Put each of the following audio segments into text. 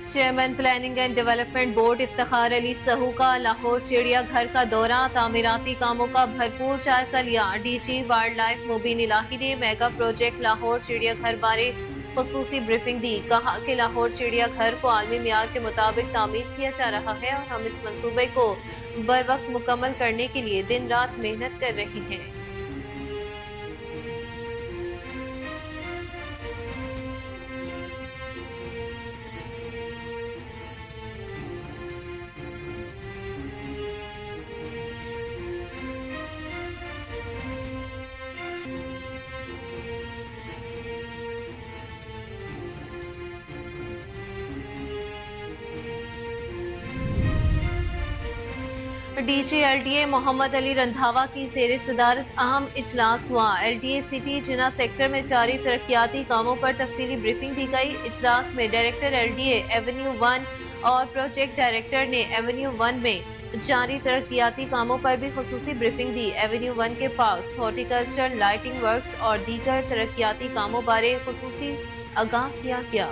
Chairman planning and development board Iftikhar Ali Sahu کا لاہور چڑیا گھر کا دورہ، تعمیراتی کاموں کا بھرپور جائزہ لیا۔ ڈی جی وائلڈ لائف مبین الہی نے میگا پروجیکٹ لاہور چڑیا گھر بارے خصوصی بریفنگ دی۔ کہا کہ لاہور چڑیا گھر کو عالمی معیار کے مطابق تعمیر کیا جا رہا ہے اور ہم اس منصوبے کو بروقت مکمل کرنے کے لیے دن رات محنت کر رہے ہیں۔ D G L D A Muhammad Ali Randhawa کی زیر صدارت اہم اجلاس ہوا۔ L D A city Jinnah sector میں جاری ترقیاتی کاموں پر تفصیلی بریفنگ دی گئی۔ اجلاس میں director L D A avenue 1 اور پروجیکٹ ڈائریکٹر نے ایونیو 1 میں جاری ترقیاتی کاموں پر بھی خصوصی بریفنگ دی۔ ایونیو 1 کے parks, horti culture, lighting works اور دیگر ترقیاتی کاموں بارے خصوصی آگاہ کیا گیا۔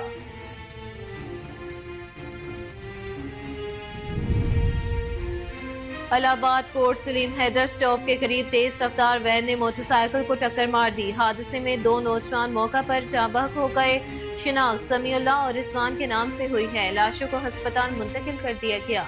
الہ آباد کوٹ سلیم حیدر سٹاپ کے قریب تیز رفتار وین نے موٹر سائیکل کو ٹکر مار دی۔ حادثے میں 2 نوجوان موقع پر جاں بحق ہو گئے۔ شناخت سمیع اللہ اور رضوان کے نام سے ہوئی ہے۔ لاشوں کو ہسپتال منتقل کر دیا گیا۔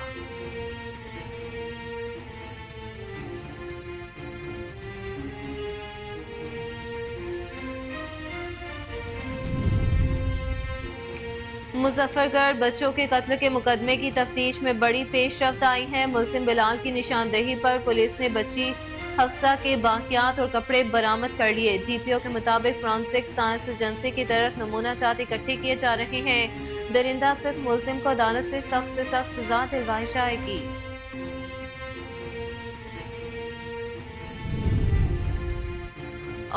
مظفر گڑھ بچوں کے قتل کے مقدمے کی تفتیش میں بڑی پیش رفت آئی ہے۔ ملزم بلال کی نشاندہی پر پولیس نے بچی حفصہ کے باقیات اور کپڑے برآمد کر لیے۔ جی پی او کے مطابق فرانسک سائنس ایجنسی کی طرف نمونہ جات اکٹھے کیے جا رہے ہیں۔ درندہ صرف ملزم کو عدالت سے سخت سزا دلوائی جائے گی۔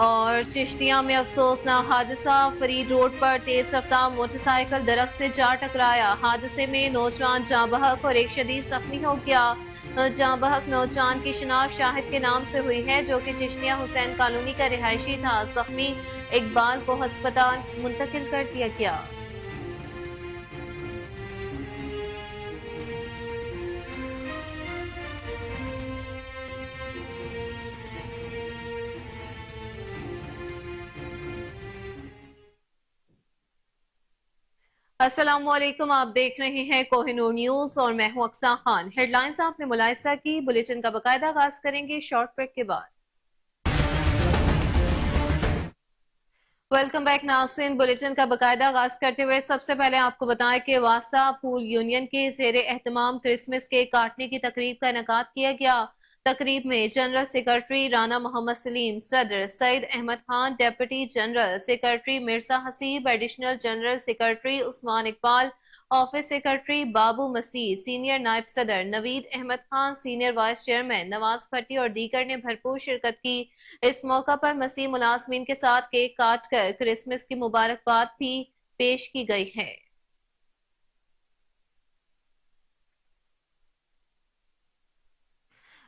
اور چشتیہ میں افسوسناک حادثہ، فرید روڈ پر تیز رفتار موٹر سائیکل درخت سے جا ٹکرایا۔ حادثے میں نوجوان جاں بحق اور ایک شدید زخمی ہو گیا۔ جاں بحق نوجوان کی شناخت شاہد کے نام سے ہوئی ہے جو کہ چشتیہ حسین کالونی کا رہائشی تھا۔ زخمی اقبال کو ہسپتال منتقل کر دیا گیا۔ السلام علیکم، آپ دیکھ رہے ہیں کوہ نور نیوز اور میں ہوں اقصیٰ خان۔ ہیڈ لائنز آپ نے ملاحظہ کی، بلیٹن کا باقاعدہ آغاز کریں گے شارٹ بریک کے بعد۔ ویلکم بیک ناظرین، بلیٹن کا باقاعدہ آغاز کرتے ہوئے سب سے پہلے آپ کو بتائیں کہ واسا پول یونین کے زیر اہتمام کرسمس کیک کاٹنے کی تقریب کا انعقاد کیا گیا۔ تقریب میں جنرل سیکرٹری رانا محمد سلیم، صدر Saeed Ahmed Khan, deputy general secretary Mirza Haseeb, additional general secretary Usman Iqbal, office secretary Babu Masih, senior نائب صدر Naveed Ahmed Khan, senior vice chairman Nawaz Bhatti اور دیگر نے بھرپور شرکت کی۔ اس موقع پر مسیح ملازمین کے ساتھ کیک کاٹ کر کرسمس کی مبارکباد بھی پیش کی گئی ہے۔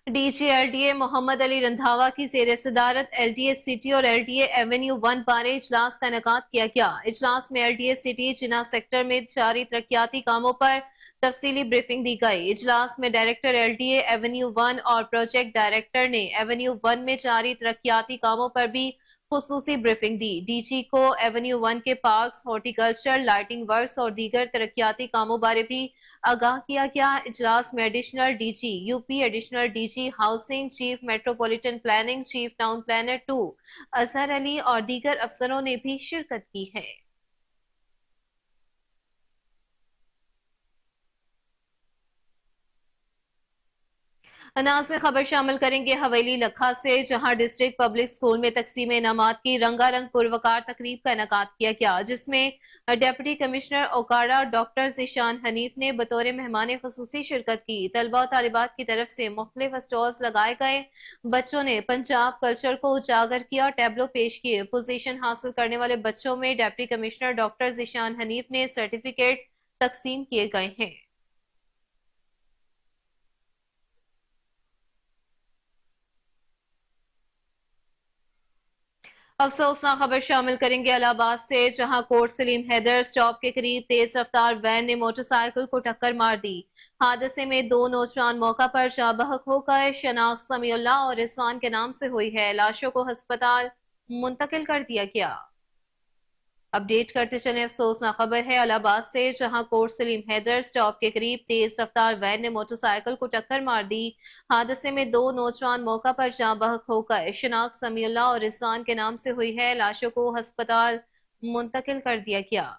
D G L D A Muhammad Ali Randhawa کی زیر صدارت ایل ڈی اے سٹی اور ایل ڈی اے ایونیو 1 بارے اجلاس کا انعقاد کیا گیا۔ اجلاس میں L D A city Jinnah sector میں جاری ترقیاتی کاموں پر تفصیلی بریفنگ دی گئی۔ اجلاس میں director L D A avenue 1 اور پروجیکٹ ڈائریکٹر نے ایونیو 1 میں جاری ترقیاتی کاموں پر بھی خصوصی بریفنگ دی۔ ڈی جی کو ایونیو 1 کے parks, horti culture, lighting works اور دیگر ترقیاتی کاموں بارے بھی آگاہ کیا گیا۔ اجلاس میں additional D G U P, additional D G housing, chief metropolitan planning, chief town planner 2 Azhar Ali اور دیگر افسروں نے بھی شرکت کی ہے۔ ناظرین، خبر شامل کریں گے حویلی لکھا سے، جہاں ڈسٹرکٹ پبلک سکول میں تقسیم انعامات کی رنگا رنگ پروقار تقریب کا انعقاد کیا گیا، جس میں deputy commissioner Okara doctor Zeeshan Hanif نے بطور مہمان خصوصی شرکت کی۔ طلبہ و طالبات کی طرف سے مختلف اسٹالز لگائے گئے، بچوں نے پنجاب کلچر کو اجاگر کیا اور ٹیبلو پیش کیے۔ پوزیشن حاصل کرنے والے بچوں میں deputy commissioner doctor Zeeshan Hanif نے سرٹیفکیٹ تقسیم کیے گئے ہیں۔ افسوسناک خبر شامل کریں گے الہ آباد سے، جہاں کوٹ سلیم حیدر سٹاپ کے قریب تیز رفتار وین نے موٹر سائیکل کو ٹکر مار دی۔ حادثے میں دو نوجوان موقع پر جاں بحق ہو گئے۔ شناخت سمیع اللہ اور رضوان کے نام سے ہوئی ہے، لاشوں کو ہسپتال منتقل کر دیا گیا۔ اپڈیٹ کرتے چلیں، افسوسناک خبر ہے الہ آباد سے، جہاں کوٹ سلیم حیدر سٹاپ کے قریب تیز رفتار وین نے موٹر سائیکل کو ٹکر مار دی۔ حادثے میں دو نوجوان موقع پر جاں بحق ہو گئے۔ شناخت سمیع اللہ اور رضوان کے نام سے ہوئی ہے، لاشوں کو ہسپتال منتقل کر دیا گیا۔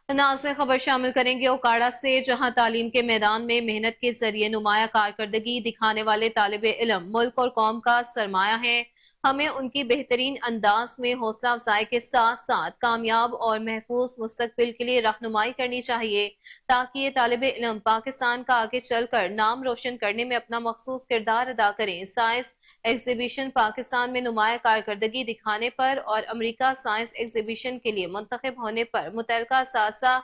ناظرین، خبر شامل کریں گے اوکاڑا سے، جہاں تعلیم کے میدان میں محنت کے ذریعے نمایاں کارکردگی دکھانے والے طالب علم ملک اور قوم کا سرمایہ ہیں۔ ہمیں ان کی بہترین انداز میں حوصلہ افزائی کے ساتھ ساتھ کامیاب اور محفوظ مستقبل کے لیے رہنمائی کرنی چاہیے، تاکہ یہ طالب علم پاکستان کا آگے چل کر نام روشن کرنے میں اپنا مخصوص کردار ادا کریں۔ سائنس ایگزیبیشن پاکستان میں نمایاں کارکردگی دکھانے پر اور امریکہ سائنس ایگزیبیشن کے لیے منتخب ہونے پر متعلقہ اساتذہ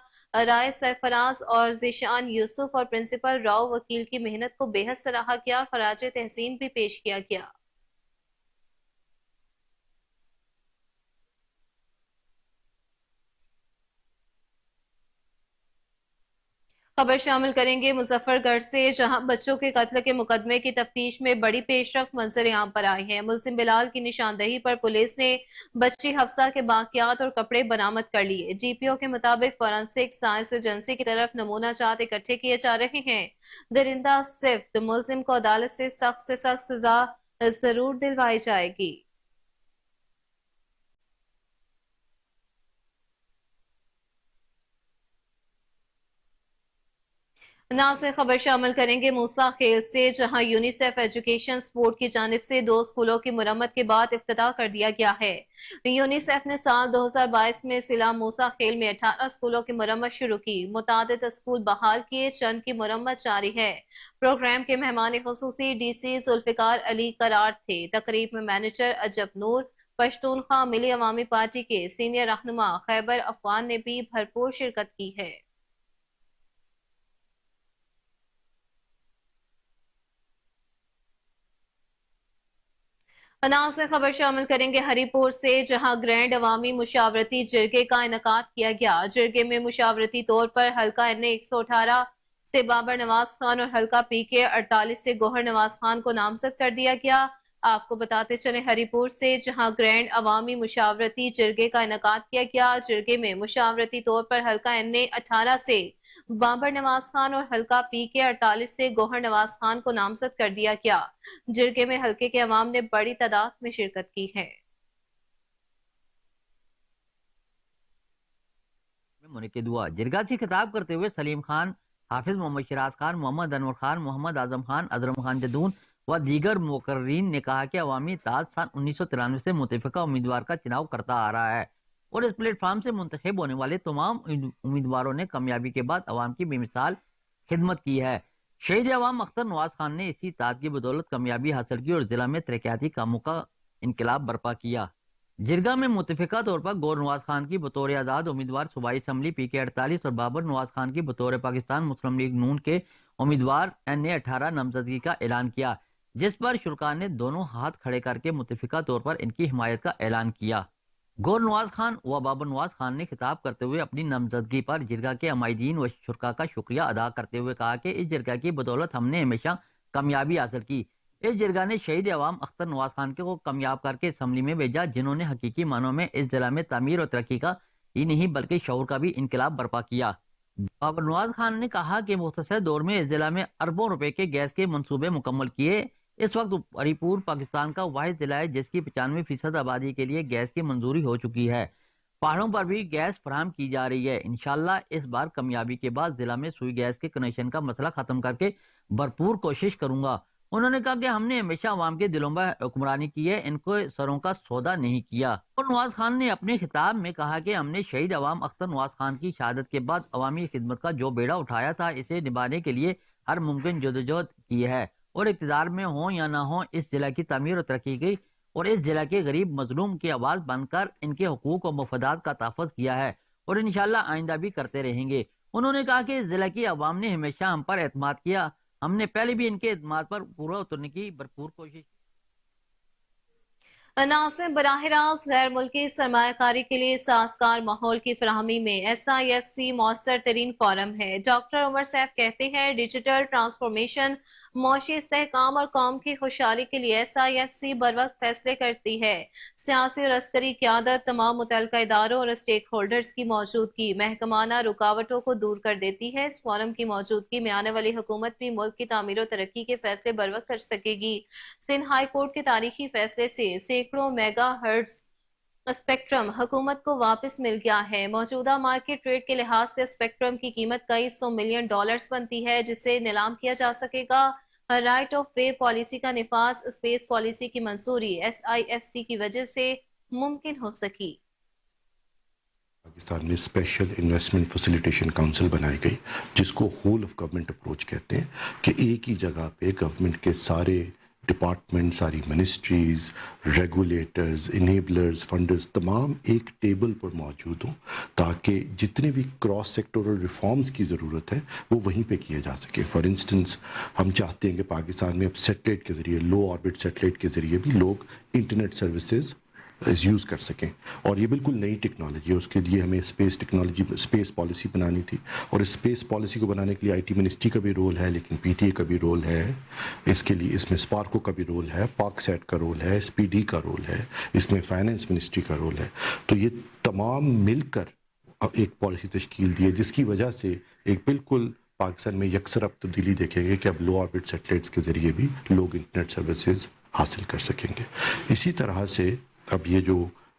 رائے سرفراز اور ذیشان یوسف اور پرنسپل راؤ وکیل کی محنت کو بے حد سراہا گیا اور خراج تحسین بھی پیش کیا گیا۔ خبر شامل کریں گے مظفر گڑھ سے، جہاں بچوں کے قتل کے مقدمے کی تفتیش میں بڑی پیش رفت منظر عام پر آئی ہے۔ ملزم بلال کی نشاندہی پر پولیس نے بچی حفصہ کے باقیات اور کپڑے برآمد کر لیے۔ جی پی او کے مطابق فورنسک سائنس ایجنسی کی طرف نمونہ جات اکٹھے کیے جا رہے ہیں۔ درندہ صفت ملزم کو عدالت سے سخت سزا ضرور دلوائی جائے گی۔ ناظرین، خبر شامل کریں گے موسیٰ خیل سے، جہاں یونیسیف ایجوکیشن سپورٹ کی جانب سے 2 اسکولوں کی مرمت کے بعد افتتاح کر دیا گیا ہے۔ یونیسیف نے سال 2022 میں ضلع موسیٰ خیل میں 18 اسکولوں کی مرمت شروع کی۔ متعدد اسکول بحال کیے، چند کی مرمت جاری ہے۔ پروگرام کے مہمان خصوصی ڈی سی ذوالفقار علی قرار تھے۔ تقریب میں مینیجر عجب نور، پشتونخوا ملی عوامی پارٹی کے سینئر رہنما خیبر افغان نے بھی بھرپور شرکت کی ہے۔ ناظرین، خبر شامل کریں گے ہری پور سے، جہاں گرینڈ عوامی مشاورتی جرگے کا انعقاد کیا گیا۔ جرگے میں مشاورتی طور پر حلقہ این 118 سے بابر نواز خان اور حلقہ پی کے 48 سے گوہر نواز خان کو نامزد کر دیا گیا۔ آپ کو بتاتے چلیں ہری پور سے، جہاں گرینڈ عوامی مشاورتی جرگے کا انعقاد کیا گیا۔ جرگے میں مشاورتی طور پر حلقہ این 18 سے بابر نواز خان اور حلقہ پی کے 48 سے گوہر نواز خان کو نامزد کر دیا گیا۔ جرگے میں حلقے کے عوام نے بڑی تعداد میں شرکت کی ہے۔ منعقد ہوا۔ جرگہ سے خطاب کرتے ہوئے سلیم خان، حافظ محمد شراز خان، محمد انور خان، محمد اعظم خان، اضرم خان جدون و دیگر مقررین نے کہا کہ عوامی اتحاد سال 1993 سے متفقہ امیدوار کا چناؤ کرتا آ رہا ہے اور اس پلیٹ فارم سے منتخب ہونے والے تمام امیدواروں نے کامیابی کے بعد عوام کی بے مثال خدمت کی ہے۔ شہید عوام اختر نواز خان نے اسی اتحاد کی بدولت کامیابی حاصل کی اور ضلع میں ترقیاتی کاموں کا انقلاب برپا کیا۔ جرگہ میں متفقہ طور پر گور نواز خان کی بطور آزاد امیدوار صوبائی اسمبلی پی کے 48 اور بابر نواز خان کی بطور پاکستان مسلم لیگ نون کے امیدوار این اے 18 نامزدگی کا اعلان کیا، جس پر شرکاء نے دونوں ہاتھ کھڑے کر کے متفقہ طور پر ان کی حمایت کا اعلان کیا۔ گور نواز خان و بابر نواز خان نے خطاب کرتے ہوئے اپنی نامزدگی پر جرگہ کے عمائدین و شرکاء کا شکریہ ادا کرتے ہوئے کہا کہ اس جرگہ کی بدولت ہم نے ہمیشہ کامیابی حاصل کی۔ اس جرگہ نے شہید عوام اختر نواز خان کو کامیاب کر کے اسمبلی میں بھیجا، جنہوں نے حقیقی معنوں میں اس ضلع میں تعمیر اور ترقی کا ہی نہیں بلکہ شعور کا بھی انقلاب برپا کیا۔ بابر نواز خان نے کہا کہ مختصر دور میں اس ضلع میں اربوں روپے کے گیس کے منصوبے مکمل کیے۔ اس وقت ہری پور پاکستان کا واحد ضلع ہے جس کی 95% آبادی کے لیے گیس کی منظوری ہو چکی ہے۔ پہاڑوں پر بھی گیس فراہم کی جا رہی ہے۔ انشاءاللہ اس بار کامیابی کے بعد ضلع میں سوئی گیس کے کنیکشن کا مسئلہ ختم کر کے بھرپور کوشش کروں گا۔ انہوں نے کہا کہ ہم نے ہمیشہ عوام کے دلوں میں حکمرانی کی ہے، ان کو سروں کا سودا نہیں کیا۔ اور نواز خان نے اپنے خطاب میں کہا کہ ہم نے شہید عوام اختر نواز خان کی شہادت کے بعد عوامی خدمت کا جو بیڑا اٹھایا تھا، اسے نبھانے کے لیے ہر ممکن جدوجہد کی ہے اور اقتدار میں ہوں یا نہ ہوں اس ضلع کی تعمیر اور ترقی کی اور اس ضلع کے غریب مظلوم کی آواز بن کر ان کے حقوق و مفادات کا تحفظ کیا ہے اور انشاءاللہ آئندہ بھی کرتے رہیں گے۔ انہوں نے کہا کہ ضلع کی عوام نے ہمیشہ ہم پر اعتماد کیا، ہم نے پہلے بھی ان کے اعتماد پر پورا اترنے کی بھرپور کوشش کی۔ ناصر، براہ راست غیر ملکی سرمایہ کاری کے لیے سازگار ماحول کی فراہمی میں SIFC مؤثر ترین فورم ہے۔ ڈاکٹر عمر سیف کہتے ہیں ڈیجیٹل ٹرانسفارمیشن، معاشی استحکام اور قوم کی خوشحالی کے لیے SIFC بروقت فیصلے کرتی ہے۔ سیاسی اور عسکری قیادت، تمام متعلقہ اداروں اور اسٹیک ہولڈرز کی موجودگی محکمانہ رکاوٹوں کو دور کر دیتی ہے۔ اس فورم کی موجودگی میں آنے والی حکومت بھی ملک کی تعمیر و ترقی کے فیصلے بروقت کر سکے گی۔ سندھ ہائی کورٹ کے تاریخی فیصلے سے سینکڑوں میگا ہرٹز اسپیکٹرم حکومت کو واپس مل گیا ہے۔ موجودہ مارکیٹ ریٹ کے لحاظ سے اسپیکٹرم کی قیمت کئی سو ملین ڈالرز بنتی ہے، جسے نیلام کیا جا سکے گا۔ رائٹ آف وے پالیسی کا نفاذ، اسپیس پالیسی کی منظوری SIFC کی وجہ سے ممکن ہو سکی۔ پاکستان میں اسپیشل انویسٹمنٹ فیسیلیٹیشن کونسل بنائی گئی، جس کو ہول آف گورنمنٹ اپروچ کہتے ہیں، کہ ایک ہی جگہ پہ گورنمنٹ کے سارے ڈپارٹمنٹ، ساری منسٹریز، ریگولیٹرز، انیبلرز، فنڈز تمام ایک ٹیبل پر موجود ہوں، تاکہ جتنے بھی کراس سیکٹورل ریفارمز کی ضرورت ہے وہ وہیں پہ کیے جا سکے۔ فار انسٹنس ہم چاہتے ہیں کہ پاکستان میں اب سیٹلائٹ کے ذریعے، لو آربٹ سیٹلائٹ کے ذریعے بھی لوگ انٹرنیٹ سروسز یوز کر سکیں، اور یہ بالکل نئی ٹیکنالوجی ہے۔ اس کے لیے ہمیں اسپیس پالیسی بنانی تھی، اور اسپیس پالیسی کو بنانے کے لیے IT منسٹری کا بھی رول ہے، لیکن PTA کا بھی رول ہے، اس کے لیے اس میں اسپارکو کا بھی رول ہے، پاک سیٹ کا رول ہے، SPD کا رول ہے، اس میں فائنینس منسٹری کا رول ہے۔ تو یہ تمام مل کر اب ایک پالیسی تشکیل دی ہے، جس کی وجہ سے ایک بالکل پاکستان میں یکسر اب تبدیلی دیکھیں گے کہ اب لو آربٹ سیٹلائٹس کے ذریعے بھی لوگ انٹرنیٹ سروسز حاصل کر سکیں گے۔ اسی طرح سے اب یہ جو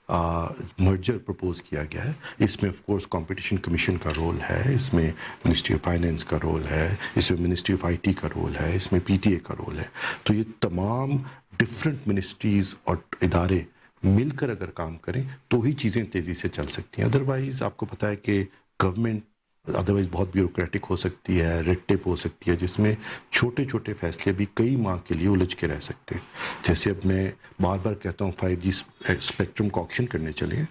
مرجر پرپوز کیا گیا ہے، اس میں آف کورس کمپٹیشن کمیشن کا رول ہے، اس میں منسٹری آف فائنینس کا رول ہے، اس میں منسٹری آف IT کا رول ہے، اس میں PTA کا رول ہے۔ تو یہ تمام ڈفرینٹ منسٹریز اور ادارے مل کر اگر کام کریں تو ہی چیزیں تیزی سے چل سکتی ہیں۔ ادروائز آپ کو پتہ ہے کہ گورنمنٹ ادروائز بہت بیوروکریٹک ہو سکتی ہے، ریڈ ٹیپ ہو سکتی ہے، جس میں چھوٹے چھوٹے فیصلے بھی کئی ماہ کے لیے الجھ کے رہ سکتے ہیں۔ جیسے اب میں بار بار کہتا ہوں 5G اسپیکٹرم کو آکشن کرنے چلے ہیں۔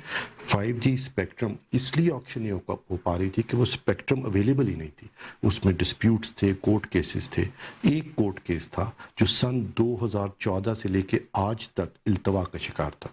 5G اسپیکٹرم اس لیے آکشن نہیں ہو پا رہی تھی کہ وہ اسپیکٹرم اویلیبل ہی نہیں تھی، اس میں ڈسپیوٹس تھے، کورٹ کیسز تھے۔ ایک کورٹ کیس تھا جو سن 2014 سے لے کے آج تک التوا کا شکار تھا،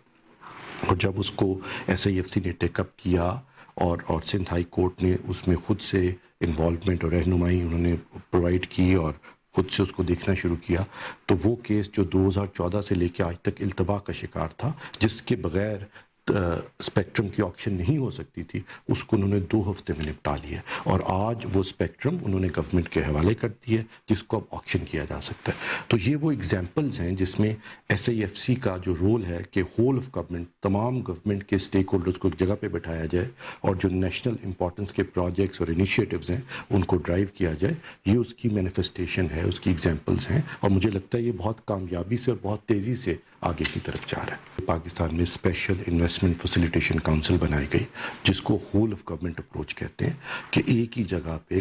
اور جب اس کو SIFC نے ٹیک اپ کیا اور سندھ ہائی کورٹ نے اس میں خود سے انوالومنٹ اور رہنمائی انہوں نے پرووائڈ کی اور خود سے اس کو دیکھنا شروع کیا، تو وہ کیس جو 2014 سے لے کے آج تک التوا کا شکار تھا، جس کے بغیر اسپیکٹرم کی آکشن نہیں ہو سکتی تھی، اس کو انہوں نے 2 ہفتے میں نپٹا لیا، اور آج وہ اسپیکٹرم انہوں نے گورنمنٹ کے حوالے کر دی ہے، جس کو اب آکشن کیا جا سکتا ہے۔ تو یہ وہ ایگزامپلز ہیں جس میں SIFC کا جو رول ہے کہ ہول آف گورنمنٹ، تمام گورنمنٹ کے اسٹیک ہولڈرز کو ایک جگہ پہ بٹھایا جائے، اور جو نیشنل امپورٹنس کے پروجیکٹس اور انیشیٹوز ہیں ان کو ڈرائیو کیا جائے، یہ اس کی مینیفیسٹیشن ہے، اس کی ایگزامپلز ہیں، اور مجھے لگتا ہے یہ بہت کامیابی سے اور بہت تیزی سے آگے کی طرف جا رہا ہے۔ پاکستان میں اسپیشل انویسٹمنٹ فیسیلیٹیشن کونسل بنائی گئی، جس کو ہول آف گورنمنٹ اپروچ کہتے ہیں، کہ ایک ہی جگہ پہ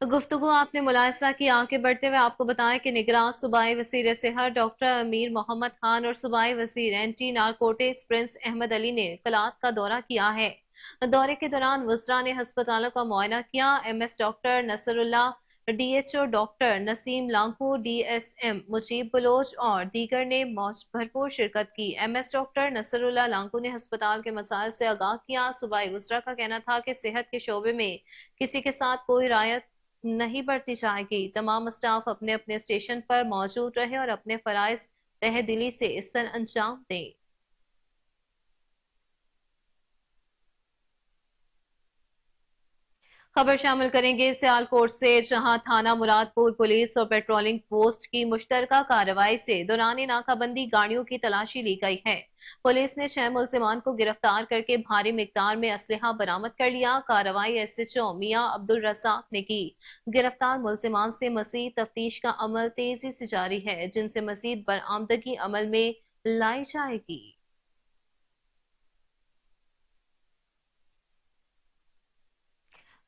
گفتگو آپ نے ملاحظہ کی۔ آگے بڑھتے ہوئے آپ کو بتائیں کہ نگراں صوبائی وزیر صحت ڈاکٹر امیر محمد خان اور صوبائی وزیر اینٹی نارکوٹکس پرنس احمد علی نے کلات کا دورہ کیا ہے۔ دورے کے دوران وزراء نے ہسپتالوں کا معائنہ کیا۔ MS ڈاکٹر نصر اللہ، DHO ڈاکٹر نسیم لانکو، DSM مجیب بلوچ اور دیگر نے بھرپور شرکت کی۔ MS ڈاکٹر نصر اللہ لانکو نے ہسپتال کے مسائل سے آگاہ کیا۔ صوبائی وزراء کا کہنا تھا کہ صحت کے شعبے میں کسی کے ساتھ کوئی رعایت نہیں برتی جائے گی۔ تمام اسٹاف اپنے اپنے اسٹیشن پر موجود رہے اور اپنے فرائض تہ دلی سے سر انجام دیں۔ خبر شامل کریں گے سیالکوٹ سے، جہاں تھانہ مراد پور پولیس اور پیٹرولنگ پوسٹ کی مشترکہ کارروائی سے دوران ناکہ بندی گاڑیوں کی تلاشی لی گئی ہے۔ پولیس نے 6 ملزمان کو گرفتار کر کے بھاری مقدار میں اسلحہ برآمد کر لیا۔ کارروائی SHO میاں عبدالرزاق نے کی۔ گرفتار ملزمان سے مزید تفتیش کا عمل تیزی سے جاری ہے، جن سے مزید برآمدگی عمل میں لائی جائے گی۔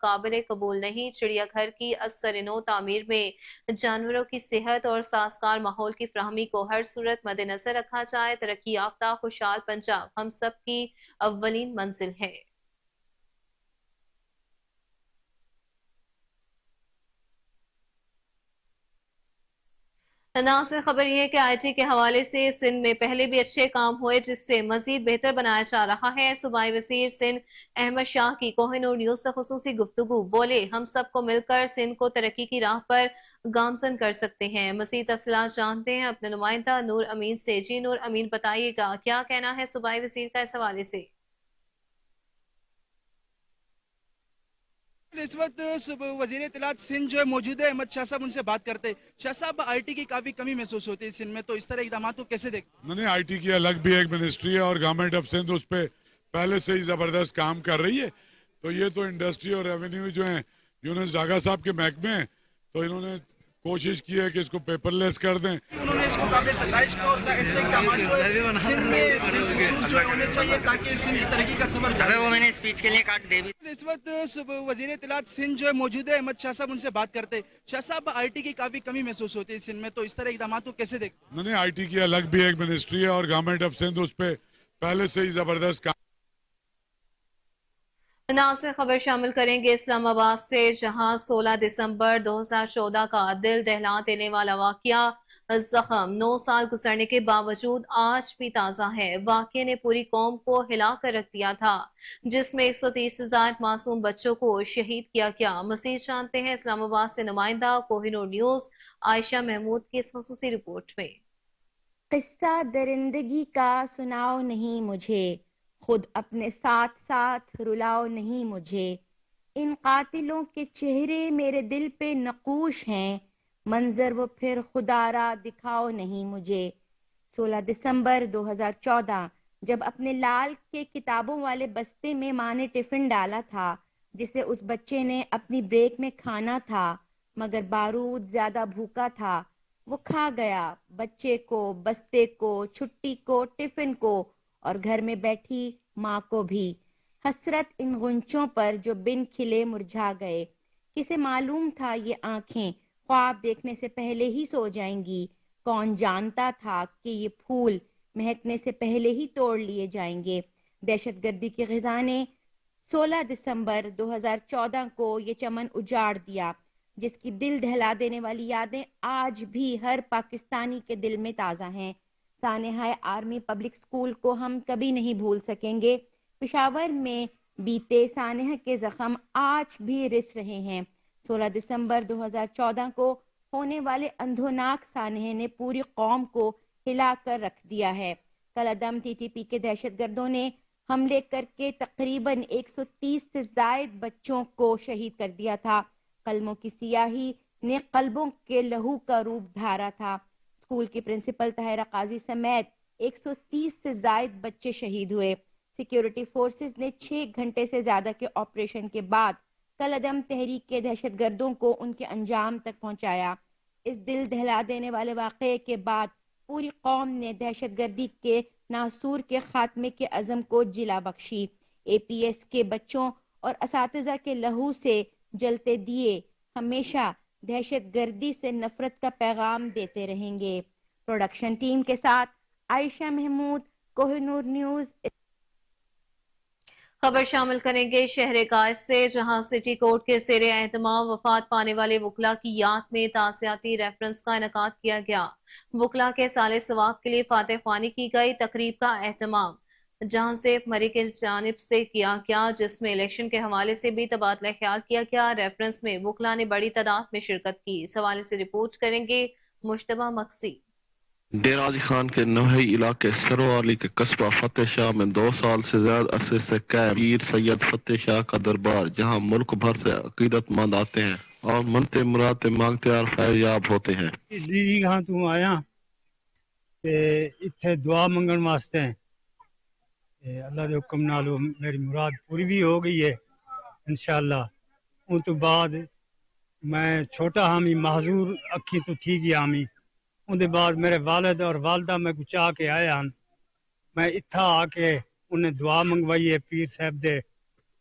قابل قبول نہیں۔ چڑیا گھر کی اثر-نو تعمیر میں جانوروں کی صحت اور سازگار ماحول کی فراہمی کو ہر صورت مد نظر رکھا جائے۔ ترقی یافتہ خوشحال پنجاب ہم سب کی اولین منزل ہے۔ ناظرین، خبر یہ ہے کہ آئی ٹی کے حوالے سے سندھ میں پہلے بھی اچھے کام ہوئے جس سے مزید بہتر بنایا جا رہا ہے۔ صوبائی وزیر سندھ احمد شاہ کی کوہ نور نیوز سے خصوصی گفتگو، بولے ہم سب کو مل کر سندھ کو ترقی کی راہ پر گامزن کر سکتے ہیں۔ مزید تفصیلات جانتے ہیں اپنے نمائندہ نور امین سے۔ جی نور امین، بتائیے گا کیا کہنا ہے صوبائی وزیر کا اس حوالے سے؟ اس وقت وزیر اطلاعات سندھ جو ہے موجود ہے، احمد شاہ صاحب، ان سے بات کرتے ہیں۔ شاہ صاحب، آئی ٹی کی کافی کمی محسوس ہوتی ہے سندھ میں، تو اس طرح اقدامات کو کیسے دیکھتے؟ نہیں، آئی ٹی کی الگ بھی ایک منسٹری ہے اور گورنمنٹ آف سندھ اس پہ پہلے سے ہی زبردست کام کر رہی ہے۔ تو یہ تو انڈسٹری اور ریونیو جو ہیں یونس ڈاگا صاحب کے محکمے ہیں، تو انہوں نے کوشش کی ہے کہ اس کو پیپر لیس کر دیں۔ انہوں نے اس کو قابل ستائش کا، اور ایسے اقدامات جو ہے سندھ میں بالخصوص جو ہے ہونے چاہیے تاکہ سندھ کی ترقی کا سفر جاری رہے۔ وہ میں نے اسپیچ کے لیے کاٹ دے بھی۔ اس وقت وزیر اطلاعات سندھ جو ہے موجود ہے، احمد شاہ صاحب، ان سے بات کرتے ہیں۔ شاہ صاحب، آئی ٹی کی کافی کمی محسوس ہوتی ہے سندھ میں، تو اس طرح اقدامات کو کیسے دیکھتے؟ نہیں، آئی ٹی کی الگ بھی ایک منسٹری ہے اور گورنمنٹ آف سندھ اس پہ پہلے سے ہی زبردست کام۔ ناظرین، خبر شامل کریں گے اسلام آباد سے، جہاں 16 دسمبر 2014 کا دل دہلا دینے والا واقعہ زخم 9 سال گزرنے کے باوجود آج بھی تازہ ہے۔ واقعے نے پوری قوم کو ہلا کر رکھ دیا تھا، جس میں 130 سے زائد معصوم بچوں کو شہید کیا گیا۔ مزید جانتے ہیں اسلام آباد سے نمائندہ کوہ نور نیوز عائشہ محمود کی اس خصوصی رپورٹ میں۔ قصہ درندگی کا سناؤ نہیں مجھے، خود اپنے ساتھ ساتھ رلاؤ نہیں مجھے، ان قاتلوں کے چہرے میرے دل پہ نقوش ہیں، منظر وہ پھر خدا را دکھاؤ نہیں مجھے۔ 16 دسمبر 2014 جب اپنے لال کے کتابوں والے بستے میں ماں نے ٹفن ڈالا تھا جسے اس بچے نے اپنی بریک میں کھانا تھا، مگر بارود زیادہ بھوکا تھا، وہ کھا گیا بچے کو، بستے کو، چھٹی کو، ٹفن کو، اور گھر میں بیٹھی ماں کو بھی۔ حسرت ان غنچوں پر جو بن کھلے مرجھا گئے، کسے معلوم تھا یہ آنکھیں خواب دیکھنے سے پہلے ہی سو جائیں گی؟ کون جانتا تھا کہ یہ پھول مہکنے سے پہلے ہی توڑ لیے جائیں گے؟ دہشت گردی کی غذا نے 16 دسمبر 2014 کو یہ چمن اجاڑ دیا، جس کی دل دہلا دینے والی یادیں آج بھی ہر پاکستانی کے دل میں تازہ ہیں۔ سانحہ آرمی پبلک سکول کو ہم کبھی نہیں بھول سکیں گے۔ پشاور میں بیتے سانحہ کے زخم آج بھی رس رہے ہیں۔ 16 دسمبر 2014 کو ہونے والے اندھوناک سانحے نے پوری قوم کو ہلا کر رکھ دیا ہے۔ کل عدم ٹی ٹی پی کے دہشت گردوں نے حملے کر کے تقریباً 130 سے زائد بچوں کو شہید کر دیا تھا۔ قلموں کی سیاہی نے قلبوں کے لہو کا روپ دھارا تھا۔ اسکول کی پرنسپل طاہرہ قاضی سمیت 130 سے زائد بچے شہید ہوئے۔ سیکیورٹی فورسز نے 6 گھنٹے سے زیادہ کے آپریشن کے بعد کل عدم تحریک کے دہشت گردوں کو ان کے انجام تک پہنچایا۔ اس دل دہلا دینے والے واقعے کے بعد پوری قوم نے دہشت گردی کے ناسور کے خاتمے کے عزم کو جلا بخشی۔ اے پی ایس کے بچوں اور اساتذہ کے لہو سے جلتے دیے ہمیشہ دہشت گردی سے نفرت کا پیغام دیتے رہیں گے۔ پروڈکشن ٹیم کے ساتھ عائشہ محمود، کوہ نور نیوز۔ خبر شامل کریں گے شہر قائد سے، جہاں سٹی کورٹ کے زیر اہتمام وفات پانے والے وکلاء کی یاد میں تعزیتی ریفرنس کا انعقاد کیا گیا۔ وکلاء کے سال ثواب کے لیے فاتح خوانی کی گئی۔ تقریب کا اہتمام جہاں زیب مری کی جانب سے کیا گیا، جس میں الیکشن کے حوالے سے بھی تبادلہ خیال کیا گیا۔ ریفرنس میں وکلاء نے بڑی تعداد میں شرکت کی۔ اس حوالے سے رپورٹ کریں گے مشتبہ مقصی۔ ڈیرہ علی خان کے نوحی علاقے سروالی کے قصبہ فتح شاہ میں 2 سال سے زیادہ عرصے سے قائم پیر سید فتح شاہ کا دربار، جہاں ملک بھر سے عقیدت مند آتے ہیں اور منتے مراد مانگتے اور خیر یاب ہوتے ہیں۔ جی ہاں تو آیا تے اتھے دعا منگن واسطے ہیں، اللہ دے حکم نالو میری مراد پوری بھی ہو گئی ہے انشاءاللہ۔ ان تو بعد میں چھوٹا ہامی معذور اکھی تو تھی گیا ہامی، ان دے بعد میرے والد اور والدہ میں کچھ آ کے آیا ہن، میں اتھا آ کے انہیں دعا منگوائی ہے پیر صاحب دے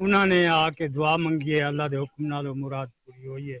ਉਹਨਾਂ ਨੇ ਆ ਕੇ ਦੁਆ ਮੰਗੀ ਹੈ ਅੱਲਾ ਦੇ ਹੁਕਮ ਨਾਲ ਉਹ ਮੁਰਾਦ ਪੂਰੀ ਹੋਈ ਹੈ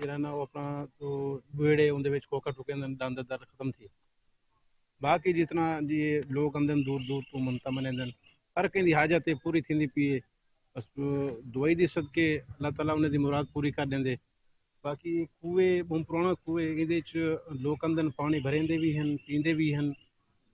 ਜਿਹੜਾ ਉਹ ਆਪਣਾ ਤੋਂ ਬੇੜੇ ਉਹਦੇ ਵਿੱਚ ਕੋਕਾ ਟੁਕੇ ਦੰਦ ਦਰਦ ਖਤਮ ਥੀ ਬਾਕੀ ਜਿਤਨਾ ਜੀ ਲੋਕ ਆਂਦੇ ਦੂਰ ਦੂਰ ਤੋਂ ਮੰਨਤਾ ਮਨੇਂਦਨ ਹਰ ਕੰਦੀ ਹਾਜਤ ਪੂਰੀ ਥੀਂਦੀ ਪੀਏ ਬਸ ਦੁਆਈ ਦੇ ਸਦਕੇ ਅੱਲਾਹ ਤਾਲਾ ਉਹਨਾਂ ਦੀ ਮੁਰਾਦ ਪੂਰੀ ਕਰ ਦਿੰਦੇ ਬਾਕੀ ਕੂਏ ਬਹੁਤ ਪੁਰਾਣਾ ਕੂਏ ਇਹਦੇ ਚ ਲੋਕ ਅੰਦਰ ਪਾਣੀ ਭਰੇਂਦੇ ਵੀ ਹਨ ਪੀਂਦੇ ਵੀ ਹਨ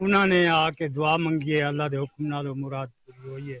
ਉਹਨਾਂ ਨੇ ਆ ਕੇ ਦੁਆ ਮੰਗੀ ਹੈ ਅੱਲਾ ਦੇ ਹੁਕਮ ਨਾਲ ਉਹ ਮੁਰਾਦ ਪੂਰੀ ਹੋਈ ਹੈ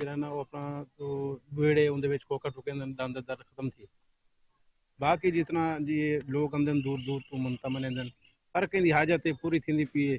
ਜਿਹੜਾ ਨਾ ਉਹ ਆਪਣਾ ਤੋਂ ਬੇੜੇ ਉਹਦੇ ਵਿੱਚ ਕੋਕਾ ਟੁਕੇ ਦੰਦ ਦਰਦ ਖਤਮ ਥੀ ਬਾਕੀ ਜਿਤਨਾ ਜੀ ਲੋਕ ਆਂਦੇ ਦੂਰ ਦੂਰ ਤੋਂ ਮੰਨਤਾ ਮਨੇਂਦਨ ਹਰ ਕੰਦੀ ਹਾਜਤ ਪੂਰੀ ਥੀਂਦੀ ਪੀਏ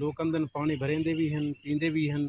ਲੋਕ ਅੰਦਰ ਪਾਣੀ ਭਰੇਂਦੇ ਵੀ ਹਨ ਪੀਂਦੇ ਵੀ ਹਨ